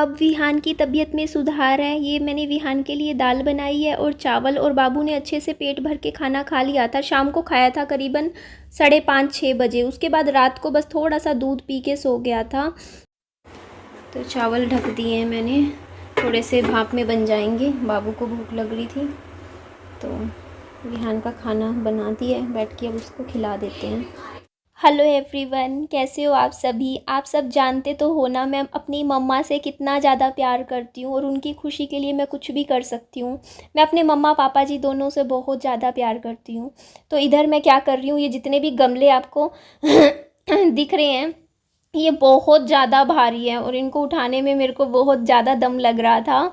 अब विहान की तबीयत में सुधार है। ये मैंने विहान के लिए दाल बनाई है और चावल, और बाबू ने अच्छे से पेट भर के खाना खा लिया था। शाम को खाया था करीबन 5:30-6 बजे। उसके बाद रात को बस थोड़ा सा दूध पी के सो गया था। तो चावल ढक दिए हैं मैंने, थोड़े से भाप में बन जाएंगे। बाबू को भूख लग रही थी तो विहान का खाना बना दिया है, बैठ के अब उसको खिला देते हैं। हेलो एवरीवन, कैसे हो आप सभी। आप सब जानते तो हो ना, मैं अपनी मम्मा से कितना ज़्यादा प्यार करती हूँ और उनकी खुशी के लिए मैं कुछ भी कर सकती हूँ। मैं अपने मम्मा पापा जी दोनों से बहुत ज़्यादा प्यार करती हूँ। तो इधर मैं क्या कर रही हूँ, ये जितने भी गमले आपको दिख रहे हैं ये बहुत ज़्यादा भारी है और इनको उठाने में मेरे को बहुत ज़्यादा दम लग रहा था।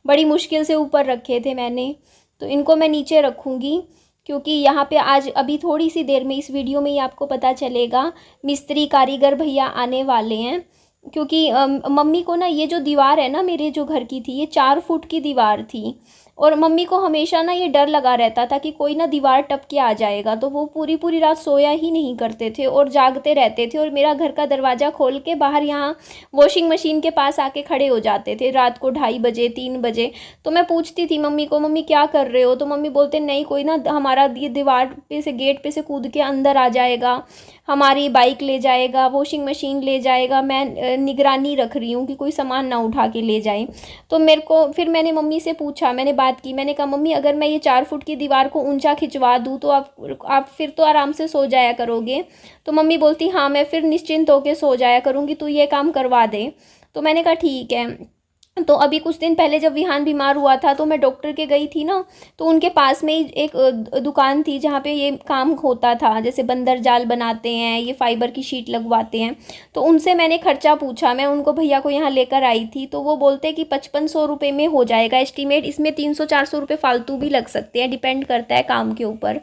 बड़ी मुश्किल से ऊपर रखे थे मैंने, तो इनको मैं नीचे रखूँगी क्योंकि यहाँ पे आज अभी थोड़ी सी देर में, इस वीडियो में ही आपको पता चलेगा, मिस्त्री कारीगर भैया आने वाले हैं। क्योंकि मम्मी को ना ये जो दीवार है ना मेरे जो घर की थी, ये 4 फुट की दीवार थी और मम्मी को हमेशा ना ये डर लगा रहता था कि कोई ना दीवार टप के आ जाएगा। तो वो पूरी पूरी रात सोया ही नहीं करते थे और जागते रहते थे और मेरा घर का दरवाज़ा खोल के बाहर यहाँ वॉशिंग मशीन के पास आके खड़े हो जाते थे रात को 2:30 बजे 3 बजे। तो मैं पूछती थी मम्मी को, मम्मी क्या कर रहे हो। तो मम्मी बोलते नहीं, कोई ना हमारा ये दीवार पे से, गेट पे से कूद के अंदर आ जाएगा, हमारी बाइक ले जाएगा, वॉशिंग मशीन ले जाएगा। मैं निगरानी रख रही हूँ कि कोई सामान ना उठा के ले जाए। तो मेरे को फिर मैंने मम्मी से पूछा, मैंने बात की, मैंने कहा मम्मी अगर मैं ये 4 फुट की दीवार को ऊंचा खिंचवा दूँ तो आप फिर तो आराम से सो जाया करोगे। तो मम्मी बोलती हाँ मैं फिर निश्चिंत होकर सो जाया करूँगी, तू ये काम करवा दे। तो मैंने कहा ठीक है। तो अभी कुछ दिन पहले जब विहान बीमार हुआ था तो मैं डॉक्टर के गई थी ना, तो उनके पास में ही एक दुकान थी जहाँ पे ये काम होता था, जैसे बंदर जाल बनाते हैं, ये फाइबर की शीट लगवाते हैं। तो उनसे मैंने खर्चा पूछा, मैं उनको भैया को यहाँ लेकर आई थी, तो वो बोलते कि 5500 रुपये में हो जाएगा एस्टिमेट। इसमें 300-400 रुपये फालतू भी लग सकते हैं, डिपेंड करता है काम के ऊपर।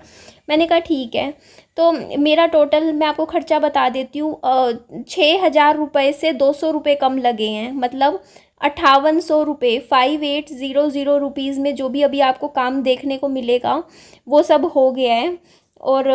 मैंने कहा ठीक है। तो मेरा टोटल मैं आपको खर्चा बता देती हूँ, 6000 रुपये से 200 रुपये कम लगे हैं, मतलब 5800 रुपये, 5800 रुपीज़ में जो भी अभी आपको काम देखने को मिलेगा वो सब हो गया है। और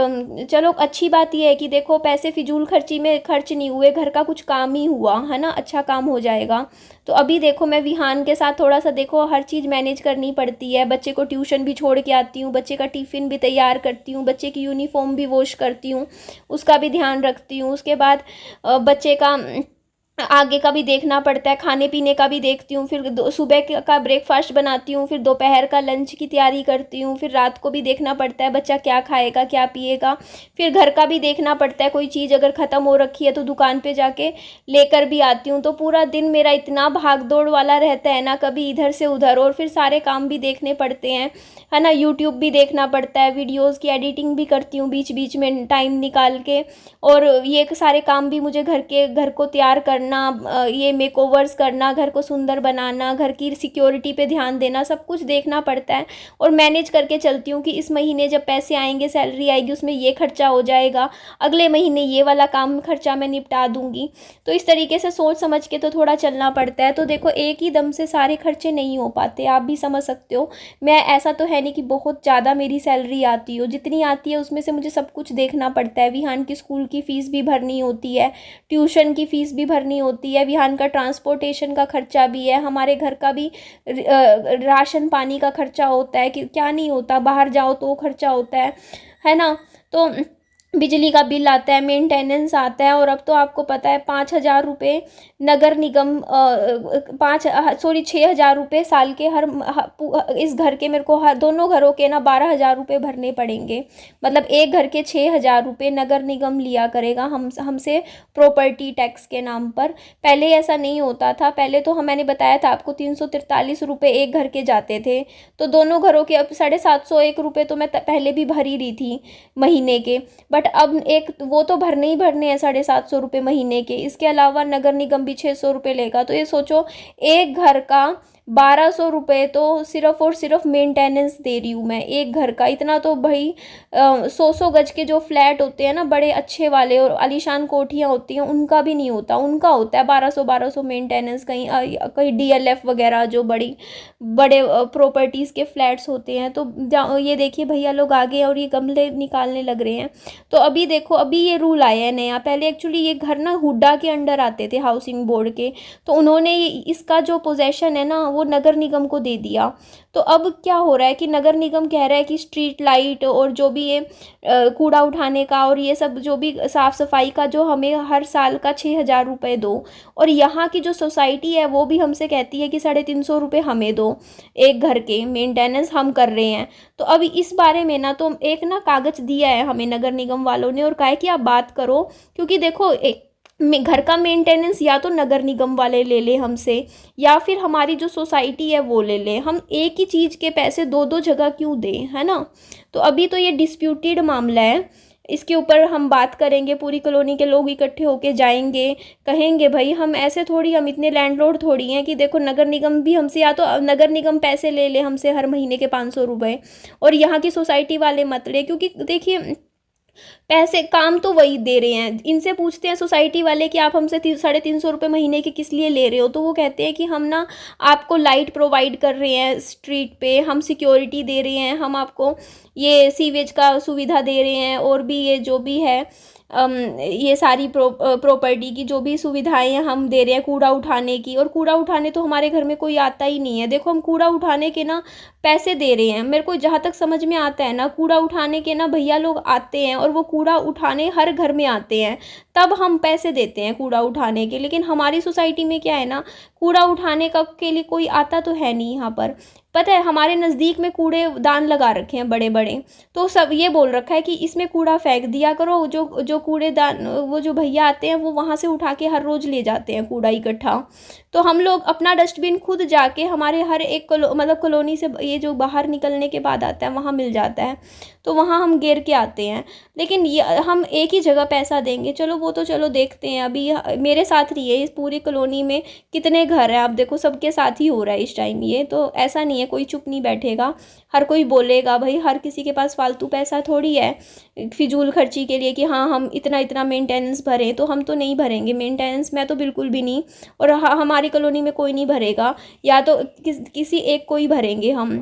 चलो अच्छी बात यह है कि देखो पैसे फिजूल खर्ची में खर्च नहीं हुए, घर का कुछ काम ही हुआ है ना, अच्छा काम हो जाएगा। तो अभी देखो मैं विहान के साथ थोड़ा सा, देखो हर चीज़ मैनेज करनी पड़ती है। बच्चे को ट्यूशन भी छोड़ के आती हूँ, बच्चे का टिफ़िन भी तैयार करती हूँ, बच्चे की यूनिफॉर्म भी वॉश करती हूँ, उसका भी ध्यान रखती हूँ। उसके बाद बच्चे का आगे का भी देखना पड़ता है, खाने पीने का भी देखती हूँ, फिर सुबह का ब्रेकफास्ट बनाती हूँ, फिर दोपहर का लंच की तैयारी करती हूँ, फिर रात को भी देखना पड़ता है बच्चा क्या खाएगा क्या पिएगा, फिर घर का भी देखना पड़ता है, कोई चीज़ अगर ख़त्म हो रखी है तो दुकान पे जाके लेकर भी आती हूँ। तो पूरा दिन मेरा इतना भाग दौड़ वाला रहता है ना, कभी इधर से उधर, और फिर सारे काम भी देखने पड़ते हैं, है ना। यूट्यूब भी देखना पड़ता है, वीडियोज़ की एडिटिंग भी करती हूँ बीच बीच में टाइम निकाल के, और ये सारे काम भी मुझे घर को तैयार करना, ये मेकओवर्स करना, घर को सुंदर बनाना, घर की सिक्योरिटी पे ध्यान देना, सब कुछ देखना पड़ता है। और मैनेज करके चलती हूँ कि इस महीने जब पैसे आएंगे, सैलरी आएगी, उसमें ये खर्चा हो जाएगा, अगले महीने ये वाला काम खर्चा मैं निपटा दूँगी। तो इस तरीके से सोच समझ के तो थोड़ा चलना पड़ता है। तो देखो एक ही दम से सारे खर्चे नहीं हो पाते, आप भी समझ सकते हो। मैं ऐसा तो है नहीं कि बहुत ज़्यादा मेरी सैलरी आती हो, जितनी आती है उसमें से मुझे सब कुछ देखना पड़ता है। विहान की स्कूल की फ़ीस भी भरनी होती है, ट्यूशन की फ़ीस भी भरनी होती है, विहान का ट्रांसपोर्टेशन का खर्चा भी है, हमारे घर का भी राशन पानी का खर्चा होता है, कि क्या नहीं होता, बाहर जाओ तो खर्चा होता है ना। तो बिजली का बिल आता है, मेंटेनेंस आता है, और अब तो आपको पता है 5000 रुपये नगर निगम 6000 रुपये साल के इस घर के, मेरे को हर दोनों घरों के ना 12000 रुपये भरने पड़ेंगे। मतलब एक घर के 6000 रुपये नगर निगम लिया करेगा हमसे प्रॉपर्टी टैक्स के नाम पर। पहले ऐसा नहीं होता था, पहले तो मैंने बताया था आपको 343 रुपये एक घर के जाते थे। तो दोनों घरों के अब 750 रुपये तो मैं पहले भी भर ही रही थी महीने के। बट अब एक वो तो भरने ही भरने हैं 750 रुपये महीने के, इसके अलावा नगर निगम भी 600 रुपये लेगा। तो ये सोचो एक घर का 1200 रुपये तो सिर्फ और सिर्फ मेंटेनेंस दे रही हूँ मैं एक घर का। इतना तो भाई 100 गज के जो फ्लैट होते हैं ना बड़े अच्छे वाले और आलीशान कोठियाँ होती हैं उनका भी नहीं होता, उनका होता है 1200 मेंटेनेंस। कहीं कहीं DLF वगैरह जो बड़ी बड़े प्रॉपर्टीज़ के फ्लैट्स होते हैं। तो ये देखिए भैया लोग आगे और ये गमले निकालने लग रहे हैं। तो अभी देखो अभी ये रूल आया है नया, पहले एक्चुअली ये घर ना हुड्डा के अंडर आते थे हाउसिंग बोर्ड के, तो उन्होंने इसका जो पोजेशन है ना वो नगर निगम को दे दिया। तो अब क्या हो रहा है कि नगर निगम कह रहा है कि स्ट्रीट लाइट और जो भी ये कूड़ा उठाने का और ये सब जो भी साफ़ सफाई का जो हमें हर साल का 6,000 रुपये दो, और यहाँ की जो सोसाइटी है वो भी हमसे कहती है कि 350 रुपये हमें दो, एक घर के मेंटेनेंस हम कर रहे हैं। तो अभी इस बारे में ना तो एक ना कागज़ दिया है हमें नगर निगम वालों ने और कहा है कि आप बात करो, क्योंकि देखो घर का मेंटेनेंस या तो नगर निगम वाले ले ले हमसे या फिर हमारी जो सोसाइटी है वो ले ले, हम एक ही चीज़ के पैसे दो दो जगह क्यों दें, है ना। तो अभी तो ये डिस्प्यूटेड मामला है, इसके ऊपर हम बात करेंगे, पूरी कॉलोनी के लोग इकट्ठे होके जाएंगे, कहेंगे भाई हम ऐसे थोड़ी, हम इतने लैंडलॉर्ड थोड़ी हैं कि देखो नगर निगम भी हमसे, या तो नगर निगम पैसे ले ले हमसे हर महीने के 500 रुपये और यहाँ की सोसाइटी वाले मत ले, क्योंकि देखिए पैसे काम तो वही दे रहे हैं। इनसे पूछते हैं सोसाइटी वाले कि आप हमसे 350 रुपये महीने के किस लिए ले रहे हो, तो वो कहते हैं कि हम ना आपको लाइट प्रोवाइड कर रहे हैं स्ट्रीट पे, हम सिक्योरिटी दे रहे हैं, हम आपको ये सीवेज का सुविधा दे रहे हैं और भी ये जो भी है ये सारी प्रॉपर्टी की जो भी सुविधाएं हैं हम दे रहे हैं, कूड़ा उठाने की। और कूड़ा उठाने तो हमारे घर में कोई आता ही नहीं है, देखो हम कूड़ा उठाने के ना पैसे दे रहे हैं। मेरे को जहाँ तक समझ में आता है ना, कूड़ा उठाने के ना भैया लोग आते हैं और वो कूड़ा उठाने हर घर में आते हैं, तब हम पैसे देते हैं कूड़ा उठाने के। लेकिन हमारी सोसाइटी में क्या है ना, कूड़ा उठाने का के लिए कोई आता तो है नहीं यहाँ पर। पता है हमारे नज़दीक में कूड़े दान लगा रखे हैं बड़े बड़े, तो सब ये बोल रखा है कि इसमें कूड़ा फेंक दिया करो, जो जो कूड़ेदान वो जो भैया आते हैं वो वहाँ से उठा के हर रोज़ ले जाते हैं कूड़ा इकट्ठा। तो हम लोग अपना डस्टबिन खुद जाके हमारे हर एक मतलब कॉलोनी से ये जो बाहर निकलने के बाद आता है वहाँ मिल जाता है, तो वहाँ हम घेर के आते हैं। लेकिन ये हम एक ही जगह पैसा देंगे, चलो वो तो चलो देखते हैं। अभी मेरे साथ नहीं है, इस पूरी कॉलोनी में कितने घर हैं आप देखो, सबके साथ ही हो रहा है इस टाइम ये, तो ऐसा नहीं है कोई चुप नहीं बैठेगा, हर कोई बोलेगा। भाई हर किसी के पास फालतू पैसा थोड़ी है फिजूल खर्ची के लिए कि हाँ हम इतना इतना मेंटेनेंस भरें, तो हम तो नहीं भरेंगे मेंटेनेंस, मैं तो बिल्कुल भी नहीं। और हमारी कॉलोनी में कोई नहीं भरेगा, या तो किसी एक को ही भरेंगे हम,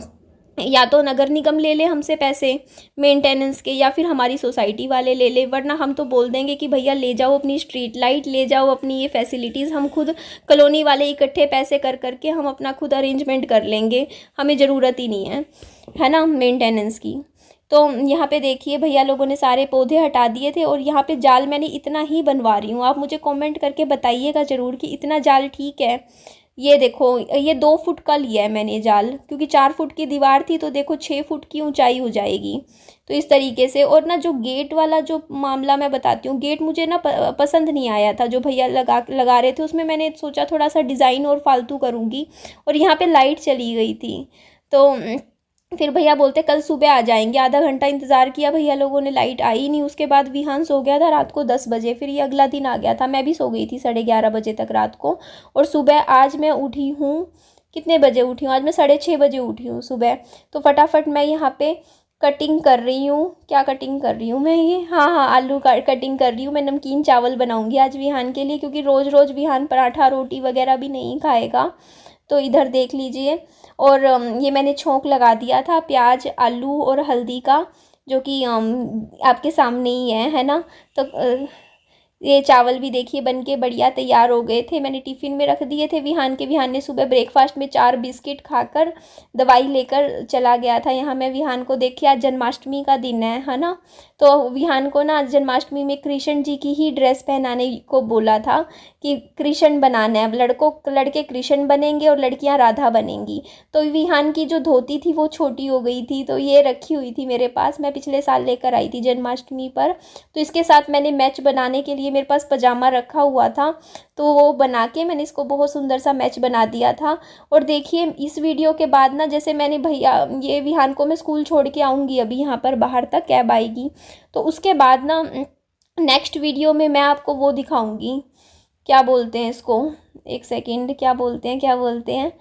या तो नगर निगम ले ले हमसे पैसे मेंटेनेंस के, या फिर हमारी सोसाइटी वाले ले ले, वरना हम तो बोल देंगे कि भैया ले जाओ अपनी स्ट्रीट लाइट, ले जाओ अपनी ये फैसिलिटीज़, हम खुद कॉलोनी वाले इकट्ठे पैसे कर करके हम अपना खुद अरेंजमेंट कर लेंगे, हमें ज़रूरत ही नहीं है ना मेंटेनेंस की। तो यहाँ पे देखिए भैया लोगों ने सारे पौधे हटा दिए थे और यहाँ पे जाल मैंने इतना ही बनवा रही हूँ, आप मुझे कमेंट करके बताइएगा ज़रूर कि इतना जाल ठीक है। ये देखो ये 2 फुट का लिया है मैंने जाल, क्योंकि 4 फुट की दीवार थी, तो देखो 6 फुट की ऊंचाई हो जाएगी। तो इस तरीके से। और ना जो गेट वाला जो मामला मैं बताती हूँ, गेट मुझे ना पसंद नहीं आया था जो भैया लगा रहे थे, उसमें मैंने सोचा थोड़ा सा डिज़ाइन और फालतू करूँगी, और यहाँ पे लाइट चली गई थी। तो फिर भैया बोलते कल सुबह आ जाएंगे, आधा घंटा इंतज़ार किया भैया लोगों ने, लाइट आई नहीं। उसके बाद विहान सो गया था रात को 10 बजे, फिर ये अगला दिन आ गया था, मैं भी सो गई थी 11:30 बजे तक रात को। और सुबह आज मैं उठी हूँ, कितने बजे उठी हूँ आज मैं, 6:30 बजे उठी हूँ सुबह। तो फटाफट मैं यहाँ पे कटिंग कर रही हूँ। क्या कटिंग कर रही हूँ मैं, ये हाँ आलू का कटिंग कर रही हूँ। मैं नमकीन चावल बनाऊँगी आज विहान के लिए, क्योंकि रोज़ रोज़ विहान पराठा रोटी वगैरह भी नहीं खाएगा। तो इधर देख लीजिए। और ये मैंने छोंक लगा दिया था प्याज आलू और हल्दी का, जो कि आपके सामने ही है ना। तो ये चावल भी देखिए बनके बढ़िया तैयार हो गए थे, मैंने टिफ़िन में रख दिए थे विहान के। विहान ने सुबह ब्रेकफास्ट में 4 बिस्किट खाकर दवाई लेकर चला गया था। यहाँ मैं विहान को देखिए, आज जन्माष्टमी का दिन है ना। तो विहान को ना जन्माष्टमी में कृष्ण जी की ही ड्रेस पहनाने को बोला था कि कृष्ण बनाना है, लड़के कृष्ण बनेंगे और लड़कियां राधा बनेंगी। तो विहान की जो धोती थी वो छोटी हो गई थी, तो ये रखी हुई थी मेरे पास, मैं पिछले साल लेकर आई थी जन्माष्टमी पर। तो इसके साथ मैंने मैच बनाने के लिए मेरे पास पजामा रखा हुआ था, तो वो बना के मैंने इसको बहुत सुंदर सा मैच बना दिया था। और देखिए इस वीडियो के बाद ना, जैसे मैंने भैया ये विहान को मैं स्कूल छोड़ के आऊँगी, अभी यहाँ पर बाहर तक कैब आएगी, तो उसके बाद ना नेक्स्ट वीडियो में मैं आपको वो दिखाऊंगी, क्या बोलते हैं इसको, एक सेकंड, क्या बोलते हैं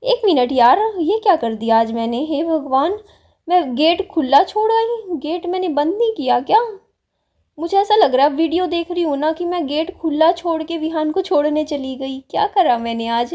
1 मिनट यार, ये क्या कर दिया आज मैंने, हे भगवान। मैं गेट खुला छोड़ आई, गेट मैंने बंद नहीं किया क्या? मुझे ऐसा लग रहा है, वीडियो देख रही हूँ ना, कि मैं गेट खुला छोड़ के विहान को छोड़ने चली गई। क्या करा मैंने आज?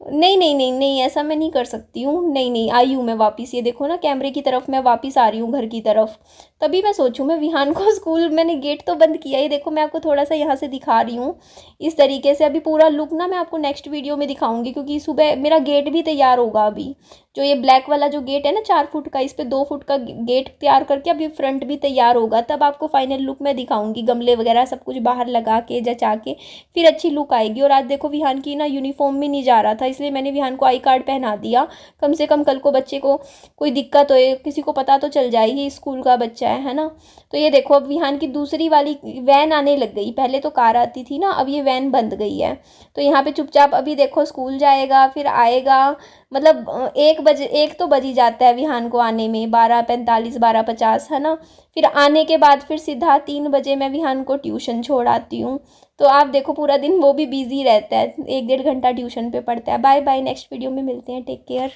नहीं नहीं नहीं नहीं, ऐसा मैं नहीं कर सकती हूँ। नहीं नहीं, आई हूँ मैं वापस। ये देखो ना, कैमरे की तरफ मैं वापस आ रही हूँ, घर की तरफ। तभी मैं सोचूं, मैं विहान को स्कूल, मैंने गेट तो बंद किया ही। देखो मैं आपको थोड़ा सा यहाँ से दिखा रही हूँ इस तरीके से। अभी पूरा लुक ना मैं आपको नेक्स्ट वीडियो में दिखाऊंगी, क्योंकि सुबह मेरा गेट भी तैयार होगा अभी। जो ये ब्लैक वाला जो गेट है ना 4 फुट का, इस पर 2 फुट का गेट तैयार करके अभी फ्रंट भी तैयार होगा। तब आपको फाइनल लुक मैं दिखाऊंगी, गमले वगैरह सब कुछ बाहर लगा के जचा के, फिर अच्छी लुक आएगी। और आज देखो विहान की ना यूनिफॉर्म में नहीं जा रहा था, इसलिए मैंने विहान को आई कार्ड पहना दिया। कम से कम कल को बच्चे को कोई दिक्कत हो, किसी को पता तो चल जाएगी स्कूल का बच्चा है ना। तो ये देखो, अब विहान की दूसरी वाली वैन आने लग गई। पहले तो कार आती थी ना, अब ये वैन बंद गई है। तो यहाँ पे चुपचाप अभी देखो स्कूल जाएगा, फिर आएगा। मतलब 1 बजे, 1 तो बज ही जाता है विहान को आने में, 12:45 12:50 है ना। फिर आने के बाद फिर सीधा 3 बजे मैं विहान को ट्यूशन छोड़ आती हूँ। तो आप देखो पूरा दिन वो भी बिजी रहता है, 1 डेढ़ घंटा ट्यूशन पे पढ़ता है। बाय बाय, नेक्स्ट वीडियो में मिलते हैं, टेक केयर।